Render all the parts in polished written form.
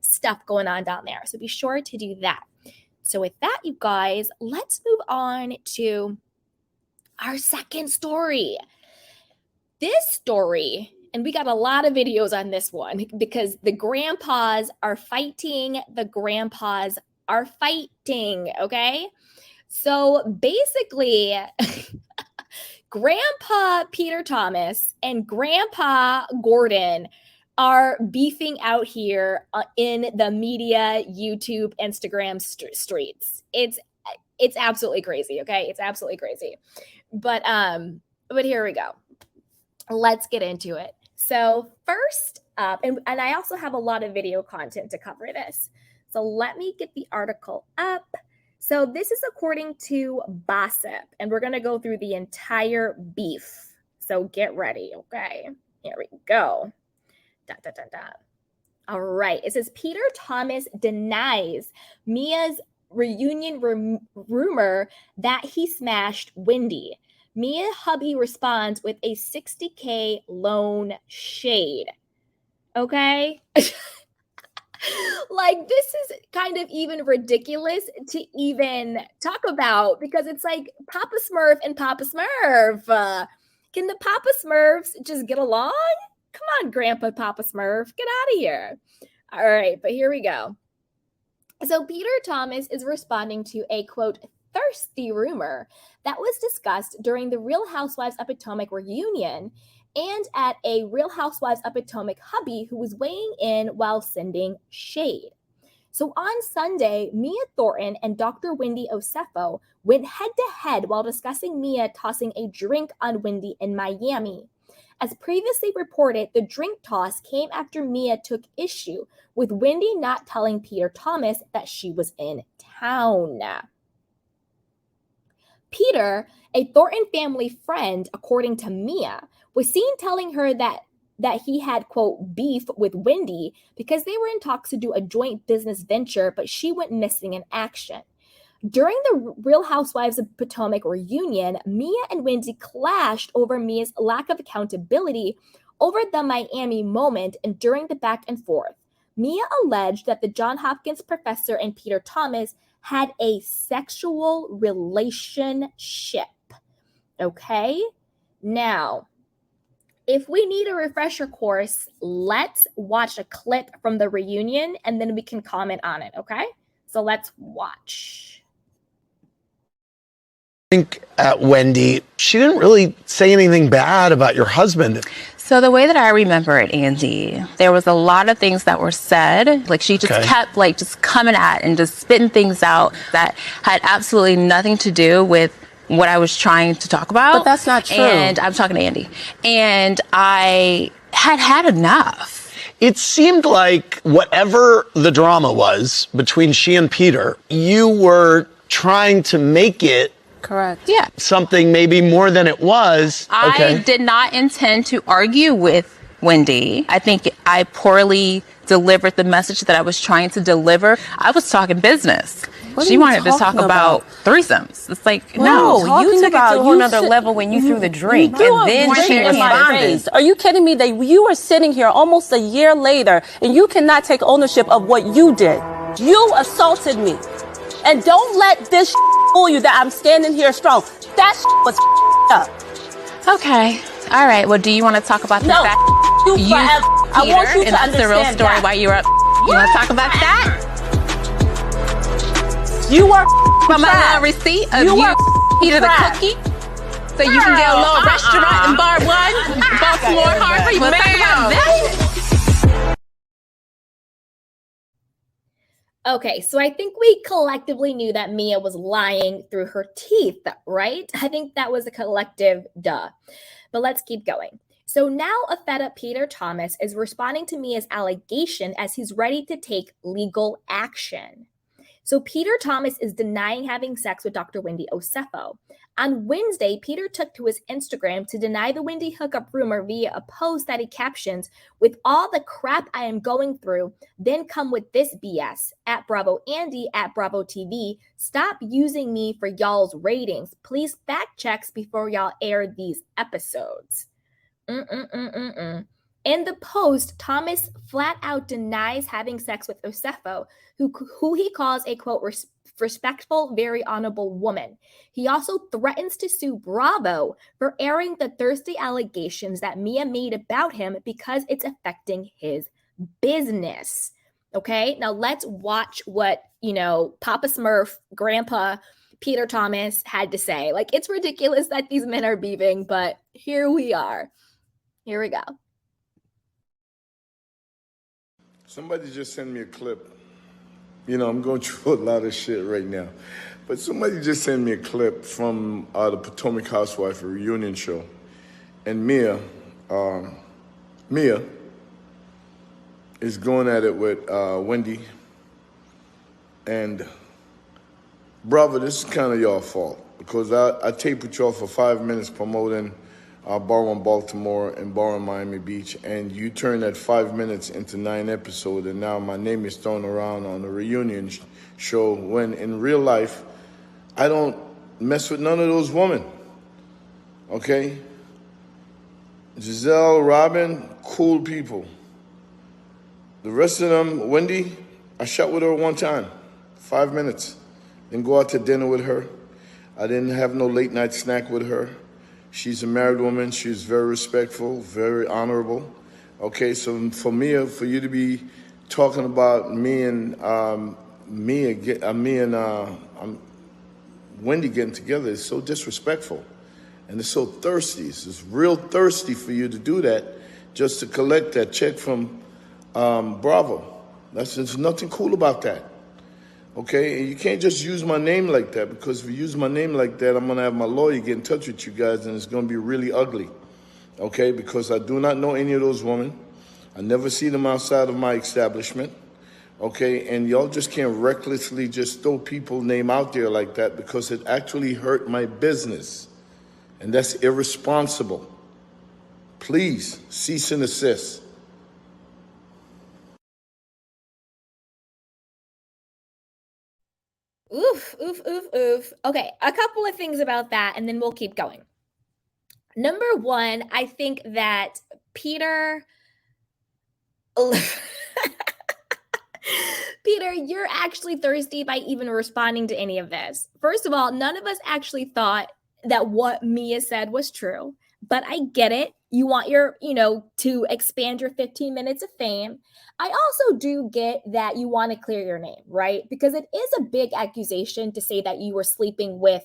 stuff going on down there. So be sure to do that. So with that, you guys, let's move on to our second story. This story, and we got a lot of videos on this one because the grandpas are fighting. Okay? So basically, Grandpa Peter Thomas and Grandpa Gordon are beefing out here in the media, YouTube, Instagram streets. It's absolutely crazy, okay? It's absolutely crazy. But here we go. Let's get into it. So first up, and I also have a lot of video content to cover this. So let me get the article up. So this is according to Gossip, and we're going to go through the entire beef. So get ready, okay? Here we go. All right. It says Peter Thomas denies Mia's reunion rumor that he smashed Wendy. Mia hubby responds with a $60K loan shade. Okay? Like, this is kind of even ridiculous to even talk about because it's like Papa Smurf and Papa Smurf. Can the Papa Smurfs just get along? Come on, Grandpa Papa Smurf, get out of here. All right, but here we go. So Peter Thomas is responding to a, quote, thirsty rumor that was discussed during the Real Housewives of Potomac reunion and at a Real Housewives of Potomac hubby who was weighing in while sending shade. So on Sunday, Mia Thornton and Dr. Wendy Osefo went head-to-head while discussing Mia tossing a drink on Wendy in Miami. As previously reported, the drink toss came after Mia took issue with Wendy not telling Peter Thomas that she was in town. Peter, a Thornton family friend, according to Mia, was seen telling her that he had, quote, beef with Wendy because they were in talks to do a joint business venture, but she went missing in action. During the Real Housewives of Potomac reunion, Mia and Wendy clashed over Mia's lack of accountability over the Miami moment and during the back and forth. Mia alleged that the Johns Hopkins professor and Peter Thomas had a sexual relationship. Okay? Now, if we need a refresher course, let's watch a clip from the reunion and then we can comment on it, okay? So let's watch. I think at Wendy, she didn't really say anything bad about your husband. So the way that I remember it, Andy, there was a lot of things that were said. Like she just kept like just coming at and just spitting things out that had absolutely nothing to do with what I was trying to talk about. But that's not true. And I'm talking to Andy. And I had enough. It seemed like whatever the drama was between she and Peter, you were trying to make it correct. Yeah. something maybe more than it was. I did not intend to argue with Wendy. I think I poorly delivered the message that I was trying to deliver. I was talking business. She wanted to talk about threesomes. It's like, no, you took it to a whole nother level when you threw the drink. And then she responded. Are you kidding me that you are sitting here almost a year later and you cannot take ownership of what you did? You assaulted me. And don't let this fool you that I'm standing here strong. That was up. Okay. All right. Well, do you want to talk about the fact you Peter, I want you to and that's the real understand story that. why you were up? You want to talk about that? You were From my little receipt of you Peter the cookie? So you can get a little restaurant in Bar 1, Baltimore Harbor. You want to talk about that? Okay, so I think we collectively knew that Mia was lying through her teeth, right? I think that was a collective duh. But let's keep going. So now a fed up Peter Thomas is responding to Mia's allegation as he's ready to take legal action. So Peter Thomas is denying having sex with Dr. Wendy Osefo. On Wednesday, Peter took to his Instagram to deny the Wendy hookup rumor via a post that he captions, "With all the crap I am going through, then come with this BS. At Bravo Andy, at Bravo TV, stop using me for y'all's ratings. Please fact checks before y'all air these episodes." In the post, Thomas flat out denies having sex with Osefo, who he calls a, quote, respectful, very honorable woman. He also threatens to sue Bravo for airing the thirsty allegations that Mia made about him because it's affecting his business. Okay, now let's watch what, Papa Smurf, Grandpa Peter Thomas had to say. Like, it's ridiculous that these men are beefing, but here we are. Here we go. Somebody just sent me a clip. I'm going through a lot of shit right now. But somebody just sent me a clip from the Potomac Housewife reunion show. And Mia is going at it with Wendy. And brother, this is kind of your fault. Because I taped with y'all for 5 minutes promoting Bar in Baltimore and Bar in Miami Beach, and you turned that 5 minutes into 9 episodes, and now my name is thrown around on the reunion show when in real life, I don't mess with none of those women, okay? Giselle, Robin, cool people. The rest of them, Wendy, I shot with her one time, 5 minutes. Didn't go out to dinner with her. I didn't have no late night snack with her. She's a married woman. She's very respectful, very honorable. Okay, so for Mia, for you to be talking about me and Wendy getting together is so disrespectful, and it's so thirsty. It's real thirsty for you to do that just to collect that check from Bravo. There's nothing cool about that. Okay, and you can't just use my name like that, because if you use my name like that, I'm going to have my lawyer get in touch with you guys, and it's going to be really ugly. Okay, because I do not know any of those women. I never see them outside of my establishment. Okay, and y'all just can't recklessly just throw people's name out there like that, because it actually hurt my business. And that's irresponsible. Please, cease and desist. Oof, oof, oof, oof. Okay, a couple of things about that, and then we'll keep going. Number one, I think that Peter, you're actually thirsty by even responding to any of this. First of all, none of us actually thought that what Mia said was true, but I get it. You want your, to expand your 15 minutes of fame. I also do get that you want to clear your name, right? Because it is a big accusation to say that you were sleeping with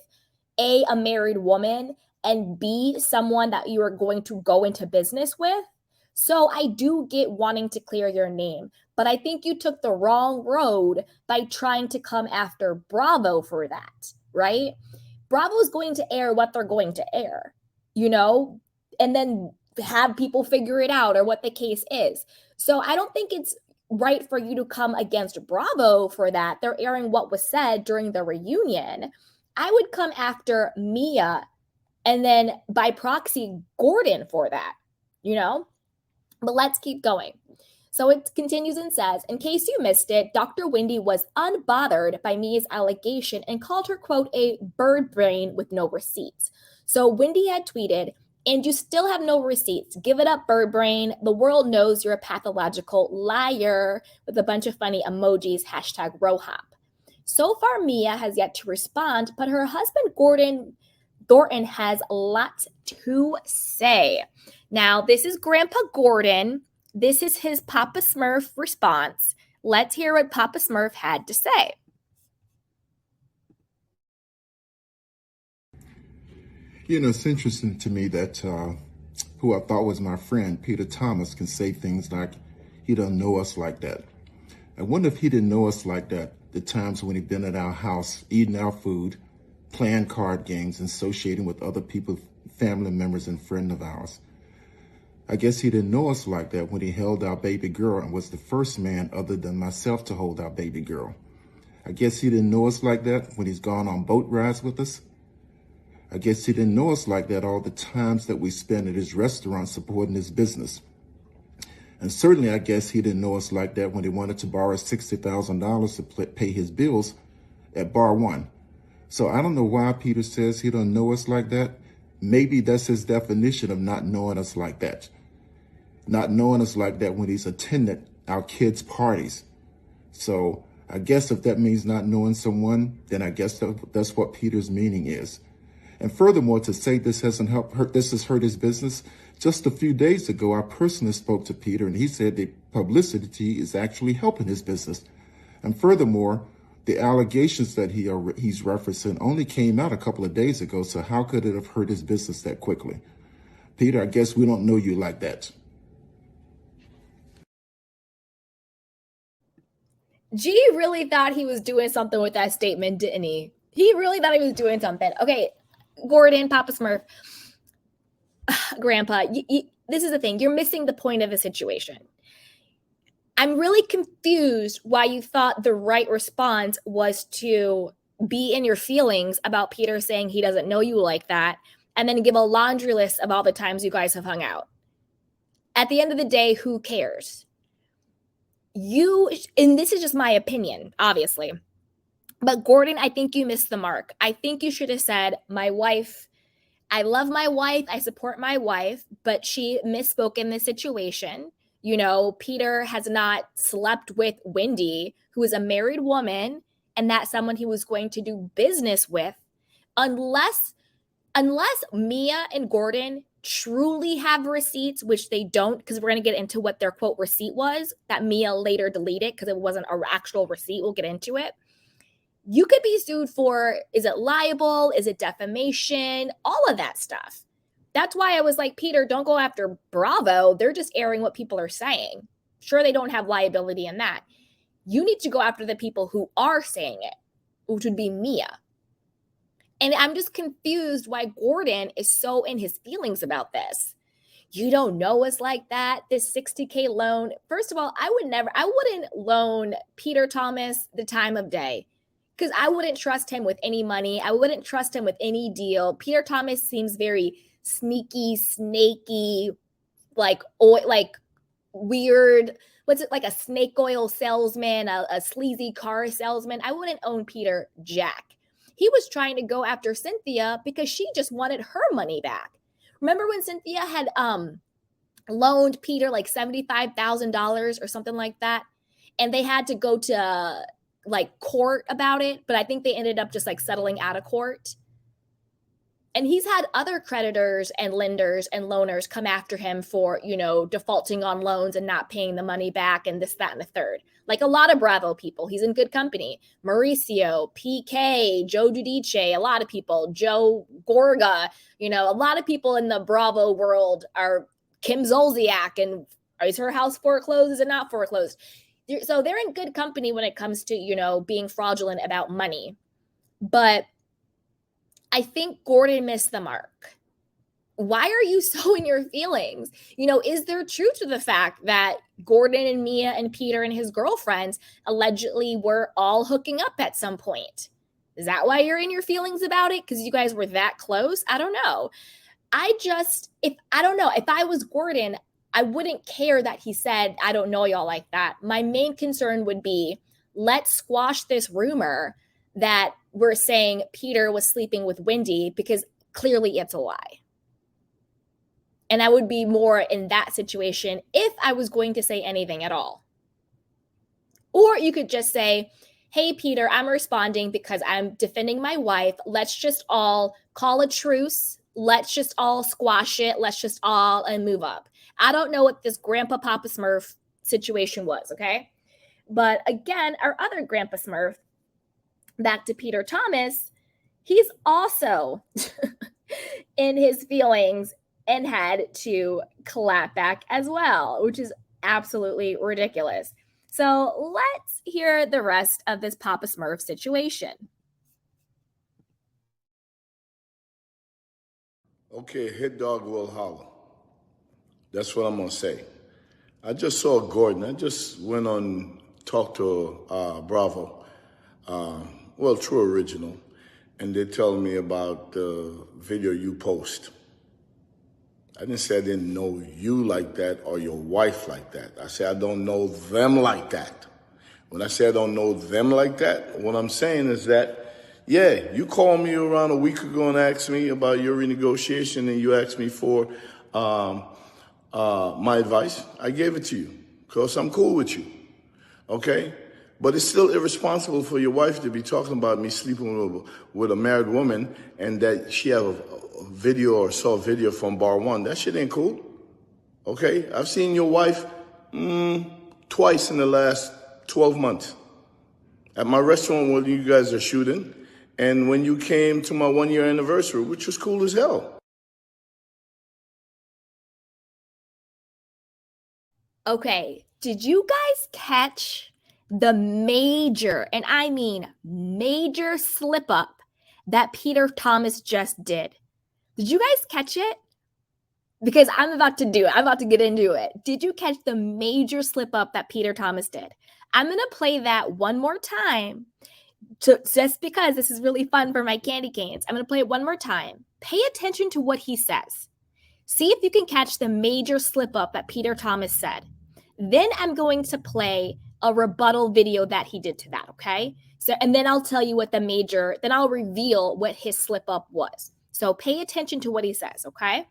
A, a married woman, and B, someone that you are going to go into business with. So I do get wanting to clear your name, but I think you took the wrong road by trying to come after Bravo for that, right? Bravo's going to air what they're going to air, and then have people figure it out or what the case is. So I don't think it's right for you to come against Bravo for that. They're airing what was said during the reunion. I would come after Mia and then by proxy, Gordon for that, But let's keep going. So it continues and says, in case you missed it, Dr. Wendy was unbothered by Mia's allegation and called her, quote, a bird brain with no receipts. So Wendy had tweeted, and you still have no receipts. Give it up, bird brain. The world knows you're a pathological liar, with a bunch of funny emojis, hashtag rhop. So far, Mia has yet to respond, but her husband, Thornton, has lots to say. Now, this is Grandpa Gordon. This is his Papa Smurf response. Let's hear what Papa Smurf had to say. It's interesting to me that who I thought was my friend, Peter Thomas, can say things like, he doesn't know us like that. I wonder if he didn't know us like that the times when he'd been at our house, eating our food, playing card games, and associating with other people, family members and friends of ours. I guess he didn't know us like that when he held our baby girl and was the first man other than myself to hold our baby girl. I guess he didn't know us like that when he's gone on boat rides with us. I guess he didn't know us like that all the times that we spent at his restaurant supporting his business. And certainly, I guess he didn't know us like that when he wanted to borrow $60,000 to pay his bills at Bar One. So I don't know why Peter says he don't know us like that. Maybe that's his definition of not knowing us like that. not knowing us like that when he's attended our kids' parties. So I guess if that means not knowing someone, then I guess that's what Peter's meaning is. And furthermore, to say this has hurt his business, just a few days ago, I personally spoke to Peter and he said the publicity is actually helping his business. And furthermore, the allegations that he's referencing only came out a couple of days ago, so how could it have hurt his business that quickly? Peter, I guess we don't know you like that. G really thought he was doing something with that statement, didn't he? He really thought he was doing something. Okay, Gordon, Papa Smurf, Grandpa, this is the thing. You're missing the point of the situation. I'm really confused why you thought the right response was to be in your feelings about Peter saying he doesn't know you like that, and then give a laundry list of all the times you guys have hung out. At the end of the day, who cares? And this is just my opinion, obviously, but Gordon, I think you missed the mark. I think you should have said, my wife, I love my wife, I support my wife, but she misspoke in this situation. You know, Peter has not slept with Wendy, who is a married woman, and that's someone he was going to do business with, unless Mia and Gordon truly have receipts, which they don't, because we're going to get into what their quote receipt was that Mia later deleted because it wasn't an actual receipt. We'll get into it. You could be sued for, is it libel? Is it defamation? All of that stuff. That's why I was like, Peter, don't go after Bravo. They're just airing what people are saying. Sure, they don't have liability in that. You need to go after the people who are saying it, which would be Mia. And I'm just confused why Gordon is so in his feelings about this. You don't know us like that. This $60K loan. First of all, I wouldn't loan Peter Thomas the time of day because I wouldn't trust him with any money. I wouldn't trust him with any deal. Peter Thomas seems very sneaky, snaky, like weird. What's it, like a snake oil salesman, a sleazy car salesman? I wouldn't own Peter Jack. He was trying to go after Cynthia because she just wanted her money back. Remember when Cynthia had loaned Peter like $75,000 or something like that? And they had to go to like court about it, but I think they ended up just like settling out of court. And he's had other creditors and lenders and loaners come after him for, you know, defaulting on loans and not paying the money back and this, that, and the third. Like a lot of Bravo people. He's in good company. Mauricio, PK, Joe Giudice, a lot of people. Joe Gorga, you know, a lot of people in the Bravo world are Kim Zolciak. And is her house foreclosed? Is it not foreclosed? So they're in good company when it comes to, you know, being fraudulent about money. But I think Gordon missed the mark. Why are you so in your feelings? You know, is there truth to the fact that Gordon and Mia and Peter and his girlfriends allegedly were all hooking up at some point? Is that why you're in your feelings about it? Because you guys were that close? I don't know. If I was Gordon, I wouldn't care that he said, I don't know y'all like that. My main concern would be, let's squash this rumor that we're saying Peter was sleeping with Wendy, because clearly it's a lie. And I would be more in that situation if I was going to say anything at all. Or you could just say, hey, Peter, I'm responding because I'm defending my wife. Let's just all call a truce. Let's just all squash it. Let's just all move up. I don't know what this Grandpa Papa Smurf situation was, okay? But again, our other Grandpa Smurf, back to Peter Thomas, he's also in his feelings and had to clap back as well, which is absolutely ridiculous. So let's hear the rest of this Papa Smurf situation. Okay, hit dog will holler. That's what I'm going to say. I just saw Gordon. I just went on, talked to Bravo. True Original, and they're telling me about the video you post. I didn't say I didn't know you like that or your wife like that. I said I don't know them like that. When I say I don't know them like that, what I'm saying is that, yeah, you called me around a week ago and asked me about your renegotiation, and you asked me for my advice. I gave it to you because I'm cool with you, okay? But it's still irresponsible for your wife to be talking about me sleeping with a married woman and that she have a video or saw a video from bar one. That shit ain't cool, okay? I've seen your wife twice in the last 12 months. At my restaurant where you guys are shooting, and when you came to my 1-year anniversary, which was cool as hell. Okay, did you guys catch the major, and I mean major slip up that Peter Thomas just did? Did you guys catch it? Because I'm about to do it. I'm about to get into it. Did you catch the major slip up that Peter Thomas did? I'm going to play that one more time just because this is really fun for my candy canes. I'm going to play it one more time. Pay attention to what he says. See if you can catch the major slip up that Peter Thomas said. Then I'm going to play a rebuttal video that he did to that, okay? So, and then I'll tell you what then I'll reveal what his slip up was. So pay attention to what he says, okay?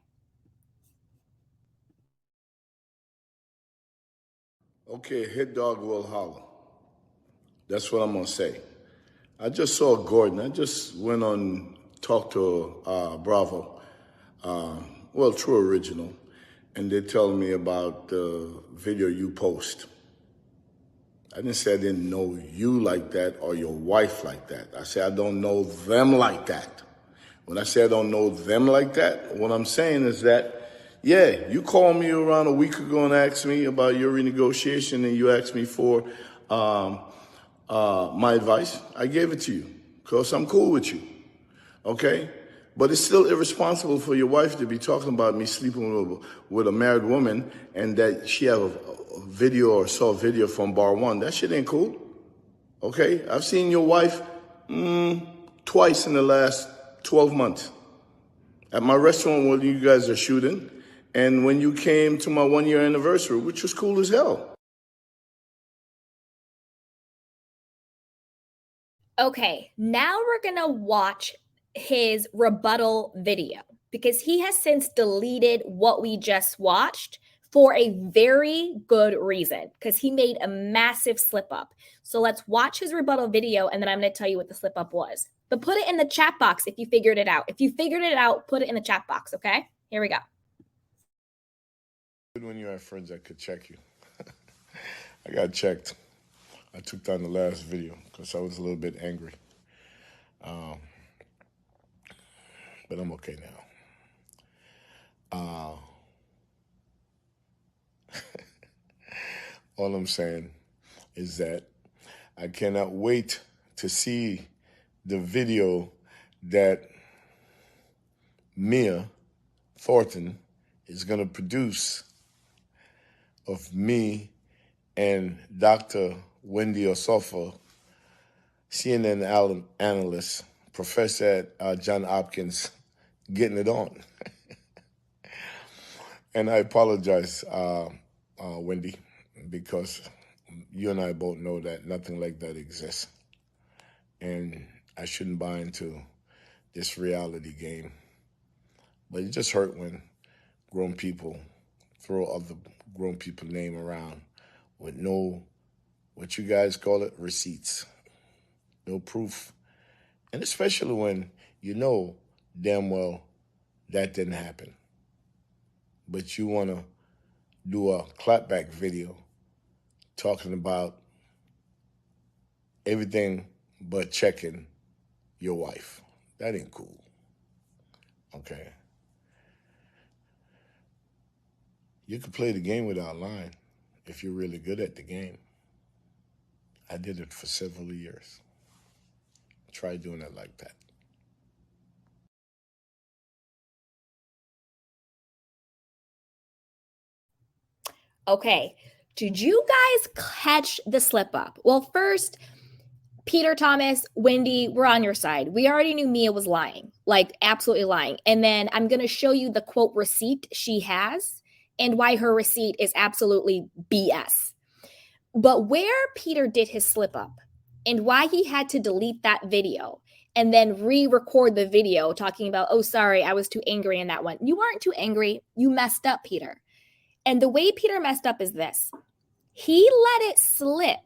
Okay, hit dog will holler. That's what I'm gonna say. I just saw Gordon. I just went on, talked to Bravo, True Original, and they're telling me about the video you post. I didn't say I didn't know you like that or your wife like that. I said I don't know them like that. When I say I don't know them like that, what I'm saying is that, yeah, you called me around a week ago and asked me about your renegotiation, and you asked me for my advice. I gave it to you because I'm cool with you, okay? But it's still irresponsible for your wife to be talking about me sleeping with a married woman and that she have a video or saw a video from bar one. That shit ain't cool, okay? I've seen your wife twice in the last 12 months. At my restaurant where you guys are shooting, and when you came to my 1-year anniversary, which was cool as hell. Okay, now we're gonna watch his rebuttal video because he has since deleted what we just watched for a very good reason, because he made a massive slip up. So let's watch his rebuttal video, and then I'm gonna tell you what the slip up was. But put it in the chat box if you figured it out. If you figured it out, put it in the chat box, okay? Here we go. When you have friends that could check you. I got checked. I took down the last video because I was a little bit angry. But I'm okay now. All I'm saying is that I cannot wait to see the video that Mia Thornton is going to produce of me and Dr. Wendy Osofa, CNN analyst, professor at Johns Hopkins, getting it on. And I apologize, Wendy, because you and I both know that nothing like that exists. And I shouldn't buy into this reality game. But it just hurt when grown people throw other grown people name around with no, what you guys call it, receipts, no proof. And especially when you know damn well that didn't happen. But you want to do a clapback video talking about everything but checking your wife. That ain't cool, okay? You can play the game without lying if you're really good at the game. I did it for several years. Try doing it like that. Okay, did you guys catch the slip up? Well, first, Peter Thomas, Wendy, we're on your side. We already knew Mia was lying, like absolutely lying. And then I'm going to show you the quote receipt she has and why her receipt is absolutely BS. But where Peter did his slip up and why he had to delete that video and then re-record the video talking about, oh, sorry, I was too angry in that one. You weren't too angry. You messed up, Peter. And the way Peter messed up is this. He let it slip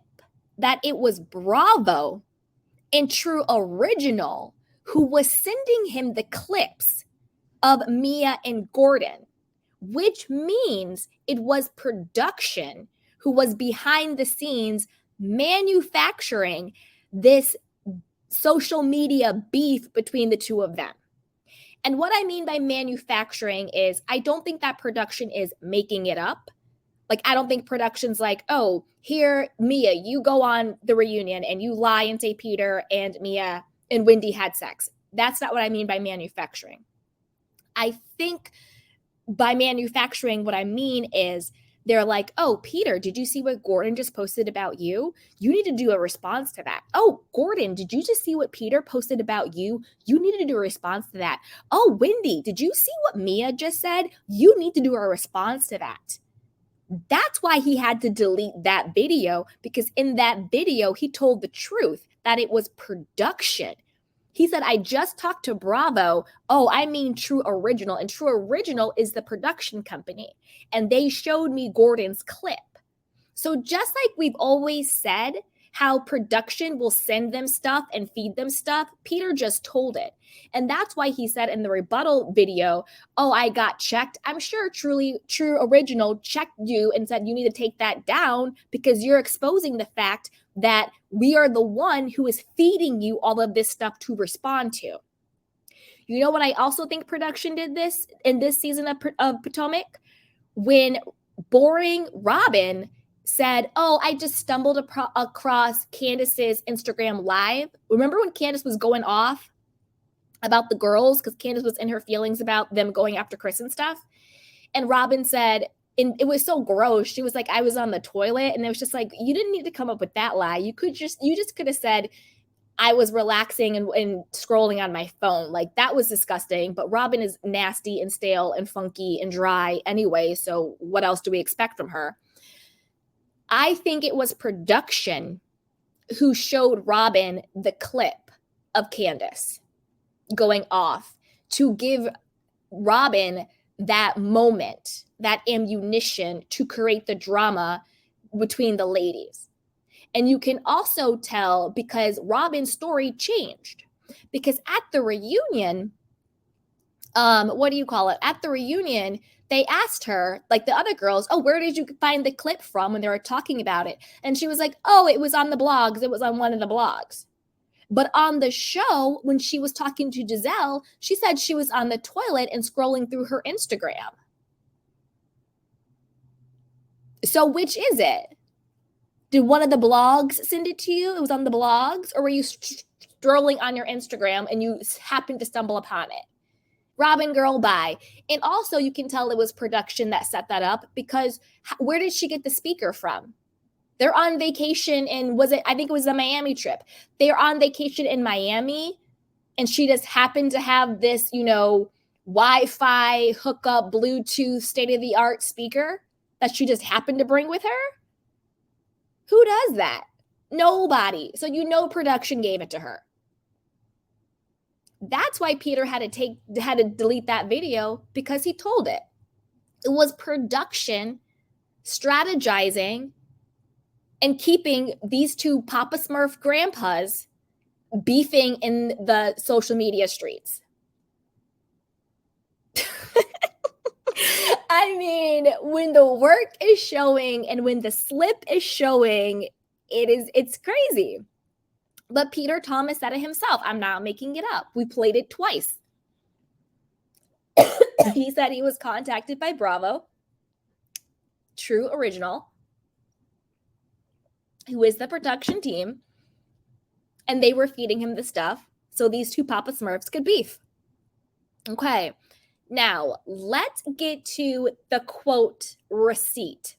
that it was Bravo and True Original who was sending him the clips of Mia and Gordon, which means it was production who was behind the scenes manufacturing this social media beef between the two of them. And what I mean by manufacturing is I don't think that production is making it up. Like, I don't think production's like, oh, here, Mia, you go on the reunion and you lie and say Peter and Mia and Wendy had sex. That's not what I mean by manufacturing. I think by manufacturing, what I mean is they're like, oh, Peter, did you see what Gordon just posted about you? You need to do a response to that. Oh, Gordon, did you just see what Peter posted about you? You need to do a response to that. Oh, Wendy, did you see what Mia just said? You need to do a response to that. That's why he had to delete that video, because in that video, he told the truth that it was production. He said, I just talked to Bravo. Oh, I mean True Original. And True Original is the production company. And they showed me Gordon's clip. So just like we've always said, how production will send them stuff and feed them stuff, Peter just told it. And that's why he said in the rebuttal video, oh, I got checked. I'm sure True Original checked you and said you need to take that down because you're exposing the fact that we are the one who is feeding you all of this stuff to respond to. You know what I also think production did this in this season of Potomac? When boring Robin said, oh, I just stumbled across Candace's Instagram live. Remember when Candace was going off about the girls because Candace was in her feelings about them going after Chris and stuff? And Robin said, and it was so gross. She was like, I was on the toilet. And it was just like, you didn't need to come up with that lie. You just could have said, I was relaxing and scrolling on my phone. Like, that was disgusting. But Robin is nasty and stale and funky and dry anyway. So what else do we expect from her? I think it was production who showed Robin the clip of Candace going off to give Robin that moment, that ammunition to create the drama between the ladies. And you can also tell because Robin's story changed. Because at the reunion, At the reunion, they asked her, like the other girls, oh, where did you find the clip from when they were talking about it? And she was like, oh, it was on the blogs. It was on one of the blogs. But on the show, when she was talking to Giselle, she said she was on the toilet and scrolling through her Instagram. So which is it? Did one of the blogs send it to you? It was on the blogs? Or were you strolling on your Instagram and you happened to stumble upon it? Robin girl, bye. And also you can tell it was production that set that up because where did she get the speaker from? They're on vacation I think it was a Miami trip. They're on vacation in Miami and she just happened to have this, Wi-Fi hookup, Bluetooth, state-of-the-art speaker that she just happened to bring with her? Who does that? Nobody. So production gave it to her. That's why Peter had to delete that video because he told it. It was production strategizing and keeping these two Papa Smurf grandpas beefing in the social media streets. I mean, when the work is showing and when the slip is showing, it's crazy. But Peter Thomas said it himself. I'm not making it up. We played it twice. He said he was contacted by Bravo, True Original, who is the production team, and they were feeding him the stuff so these two Papa Smurfs could beef. Okay, now let's get to the quote receipt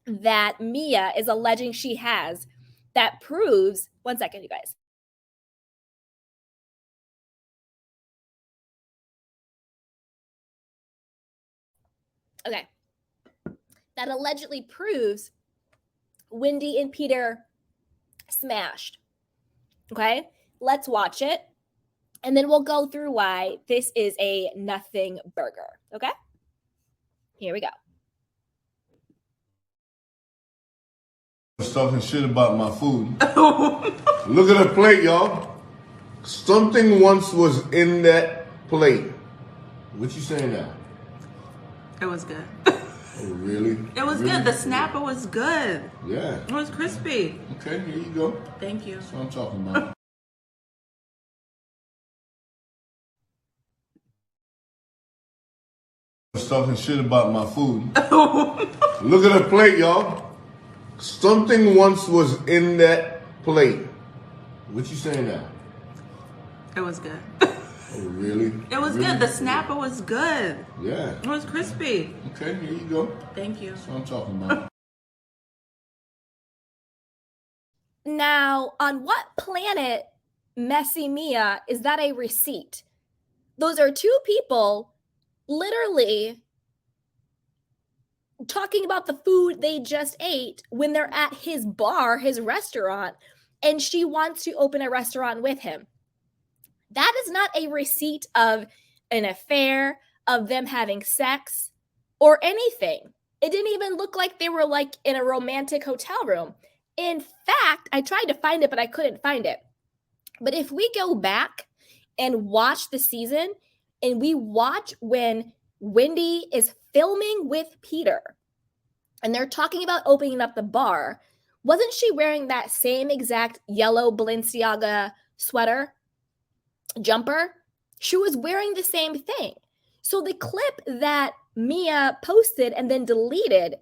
that Mia is alleging she has that proves, one second, you guys. Okay. That allegedly proves Wendy and Peter smashed. Okay. Let's watch it. And then we'll go through why this is a nothing burger. Okay. Here we go. Talking shit about my food. Look at the plate, y'all. Something once was in that plate. What you saying now? It was good. Oh, really? It was really good. The snapper was good. Yeah. It was crispy. Okay, here you go. Thank you. That's what I'm talking about. Talking shit about my food. Look at the plate, y'all. Something once was in that plate. What you saying now? It was good. Oh, really? It was really? good. The snapper was good. Yeah. It was crispy. Okay, here you go. Thank you. That's what I'm talking about. Now, on what planet, Messy Mia, is that a receipt? Those are two people literally talking about the food they just ate when they're at his bar, his restaurant, and she wants to open a restaurant with him. That is not a receipt of an affair, of them having sex, or anything. It didn't even look like they were like in a romantic hotel room. In fact, I tried to find it, but I couldn't find it. But if we go back and watch the season, and we watch when Wendy is filming with Peter, and they're talking about opening up the bar, wasn't she wearing that same exact yellow Balenciaga sweater, jumper? She was wearing the same thing. So the clip that Mia posted and then deleted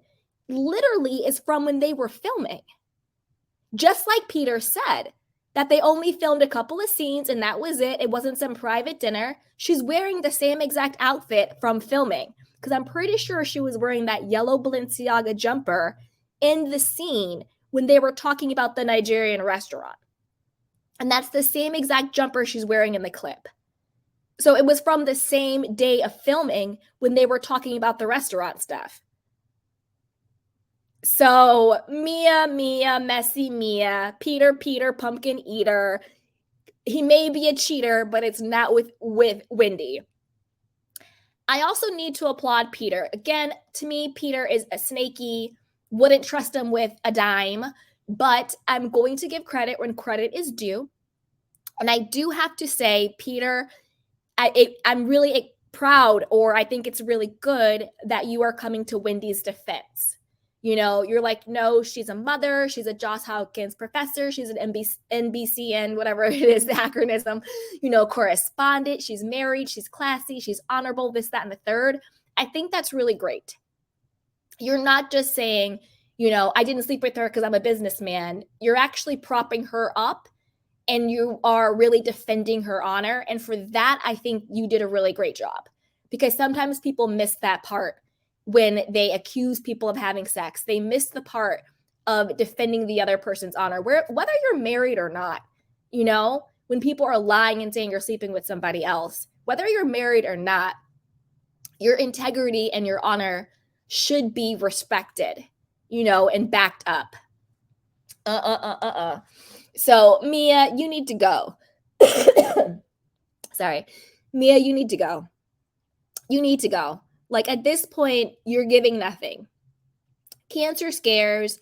literally is from when they were filming. Just like Peter said, that they only filmed a couple of scenes and that was it. It wasn't some private dinner. She's wearing the same exact outfit from filming, because I'm pretty sure she was wearing that yellow Balenciaga jumper in the scene when they were talking about the Nigerian restaurant. And that's the same exact jumper she's wearing in the clip. So it was from the same day of filming when they were talking about the restaurant stuff. So Mia, Messy Mia, Peter, pumpkin eater. He may be a cheater, but it's not with Wendy. I also need to applaud Peter. Again, to me, Peter is a snaky, wouldn't trust him with a dime, but I'm going to give credit when credit is due. And I do have to say, Peter, I'm really proud, or I think it's really good that you are coming to Wendy's defense. You know, you're like, no, she's a mother. She's a Johns Hopkins professor. She's an NBCN, whatever it is, the acronym, correspondent. She's married. She's classy. She's honorable, this, that, and the third. I think that's really great. You're not just saying, I didn't sleep with her because I'm a businessman. You're actually propping her up and you are really defending her honor. And for that, I think you did a really great job, because sometimes people miss that part. When they accuse people of having sex, they miss the part of defending the other person's honor, whether you're married or not. When people are lying and saying you're sleeping with somebody else, whether you're married or not, your integrity and your honor should be respected, and backed up. So Mia, you need to go. Sorry. Mia, you need to go. You need to go. Like, at this point, you're giving nothing. Cancer scares,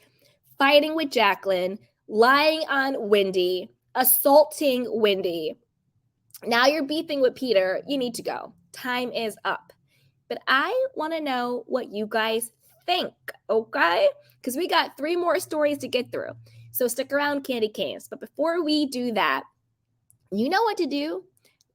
fighting with Jacqueline, lying on Wendy, assaulting Wendy. Now you're beefing with Peter. You need to go. Time is up. But I want to know what you guys think, okay? Because we got 3 more stories to get through. So stick around, Candy Canes. But before we do that, you know what to do.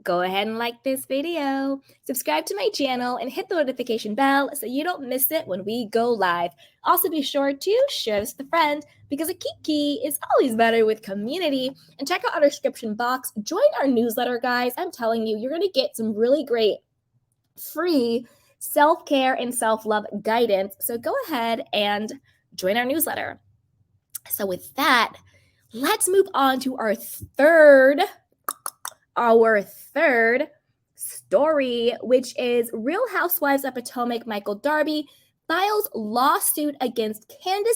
Go ahead and like this video, subscribe to my channel, and hit the notification bell so you don't miss it when we go live. Also, be sure to share this with a friend, because a kiki is always better with community. And check out our description box. Join our newsletter, guys. I'm telling you, you're going to get some really great free self-care and self-love guidance. So go ahead and join our newsletter. So with that, let's move on to our third story, which is Real Housewives of Potomac Michael Darby files lawsuit against Candace